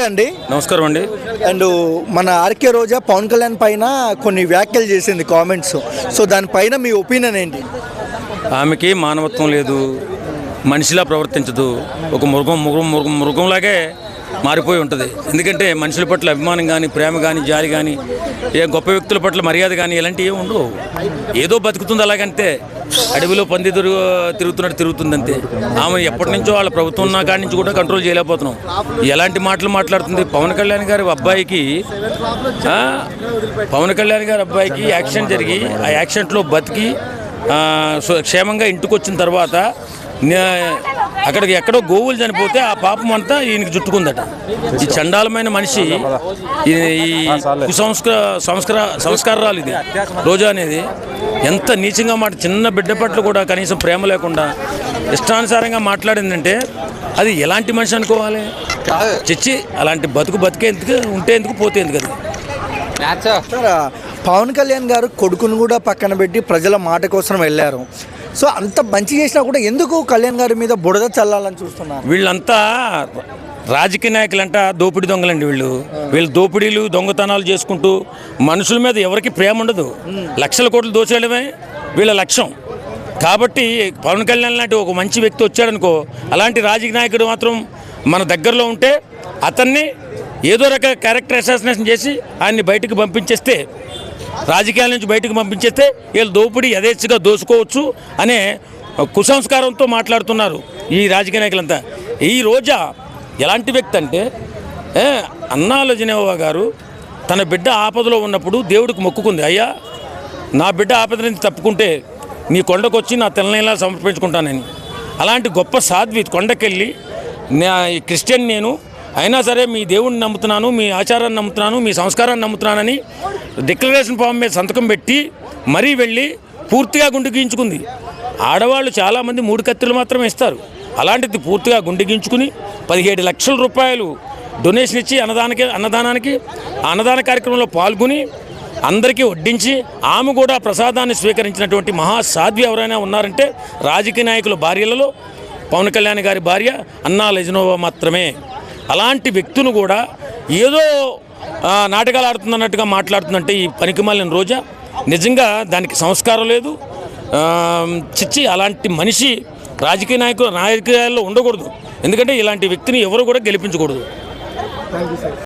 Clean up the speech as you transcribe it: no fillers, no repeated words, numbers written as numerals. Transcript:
అండి. నమస్కారం అండి. అండ్ మన ఆర్కే రోజా పవన్ కళ్యాణ్ పైన కొన్ని వ్యాఖ్యలు చేసింది, కామెంట్స్. సో దానిపైన మీ ఒపీనియన్ ఏంటి? ఆమెకి మానవత్వం లేదు, మనిషిలా ప్రవర్తించదు, ఒక మృగంలాగే మారిపోయి ఉంటుంది. ఎందుకంటే మనుషుల పట్ల అభిమానం కానీ, ప్రేమ కానీ, జాలి కానీ, ఏ గొప్ప వ్యక్తుల పట్ల మర్యాద కానీ ఇలాంటివి ఏమి ఉండవు. ఏదో బతుకుతుంది అలాగంతే, అడవిలో పంది తిరుగుతున్నట్టు తిరుగుతుందంతే. ఆమె ఎప్పటి నుంచో వాళ్ళ ప్రభుత్వం ఉన్న కాడి నుంచి కూడా కంట్రోల్ చేయలేకపోతున్నాం. ఎలాంటి మాటలు మాట్లాడుతుంది. పవన్ కళ్యాణ్ గారి అబ్బాయికి యాక్సిడెంట్ జరిగి ఆ యాక్సిడెంట్లో బతికి క్షేమంగా ఇంటికి వచ్చిన తర్వాత అక్కడికి ఎక్కడో గోవులు చనిపోతే ఆ పాపం అంతా ఈయనకి చుట్టుకుందట. ఈ చండాలమైన మనిషి, ఈ సంస్కారాలు ఇది రోజా అనేది ఎంత నీచంగా చిన్న బిడ్డ పట్ల కూడా కనీసం ప్రేమ లేకుండా ఇష్టానుసారంగా మాట్లాడిందంటే అది ఎలాంటి మనిషి అనుకోవాలి? చిచ్చి, అలాంటి బతికేందుకు ఉంటే ఎందుకు, పోతే ఎందుకు? అది పవన్ కళ్యాణ్ గారు కొడుకును కూడా పక్కన పెట్టి ప్రజల మాట కోసం వెళ్ళారు. సో అంత మంచి చేసినా కూడా ఎందుకు కళ్యాణ్ గారి మీద బుడద చల్లాలని చూస్తున్నారు? వీళ్ళంతా రాజకీయ నాయకులంట దోపిడీ దొంగలండి. వీళ్ళు దోపిడీలు దొంగతనాలు చేసుకుంటూ మనుషుల మీద ఎవరికి ప్రేమ ఉండదు. లక్షల కోట్లు దోచేయడమే వీళ్ళ లక్ష్యం. కాబట్టి పవన్ కళ్యాణ్ లాంటి ఒక మంచి వ్యక్తి వచ్చాడనుకో, అలాంటి రాజకీయ నాయకుడు మాత్రం మన దగ్గరలో ఉంటే అతన్ని ఏదో రక క్యారెక్టర్ అసాసినేషన్ చేసి ఆయన్ని బయటకు పంపించేస్తే, రాజకీయాల నుంచి బయటకు పంపించేస్తే వీళ్ళు దోపిడీ యథేచ్ఛగా దోచుకోవచ్చు అనే కుసంస్కారంతో మాట్లాడుతున్నారు ఈ రాజకీయ నాయకులంతా. ఈ రోజా ఎలాంటి వ్యక్తి అంటే, అన్నా లజనేవా గారు తన బిడ్డ ఆపదలో ఉన్నప్పుడు దేవుడికి మొక్కుకుంది, అయ్యా నా బిడ్డ ఆపద నుంచి తప్పుకుంటే నీ కొండకు వచ్చి నా తెల్లనీలా సమర్పించుకుంటానని. అలాంటి గొప్ప సాధ్వి కొండకెళ్ళి, క్రిస్టియన్ నేను అయినా సరే మీ దేవుడిని నమ్ముతున్నాను, మీ ఆచారాన్ని నమ్ముతున్నాను, మీ సంస్కారాన్ని నమ్ముతున్నానని డిక్లరేషన్ ఫామ్ మీద సంతకం పెట్టి మరీ వెళ్ళి పూర్తిగా గుండె గీయించుకుంది. ఆడవాళ్ళు చాలామంది 3 కత్తులు మాత్రమే ఇస్తారు. అలాంటిది పూర్తిగా గుండె గీయించుకుని 17 లక్షల రూపాయలు డొనేషన్ ఇచ్చి అన్నదాన కార్యక్రమంలో పాల్గొని అందరికీ వడ్డించి ఆమె కూడా ప్రసాదాన్ని స్వీకరించినటువంటి మహాసాధ్వి ఎవరైనా ఉన్నారంటే రాజకీయ నాయకుల భార్యలలో పవన్ కళ్యాణ్ గారి భార్య అన్నా లజనోవా మాత్రమే. అలాంటి వ్యక్తులు కూడా ఏదో నాటకాలు ఆడుతున్నట్టుగా మాట్లాడుతుందంటే ఈ పనికిమాలిన రోజా నిజంగా దానికి సంస్కారం లేదు. చిచ్చి, అలాంటి మనిషి రాజకీయాల్లో ఉండకూడదు. ఎందుకంటే ఇలాంటి వ్యక్తిని ఎవరు కూడా గెలిపించకూడదు.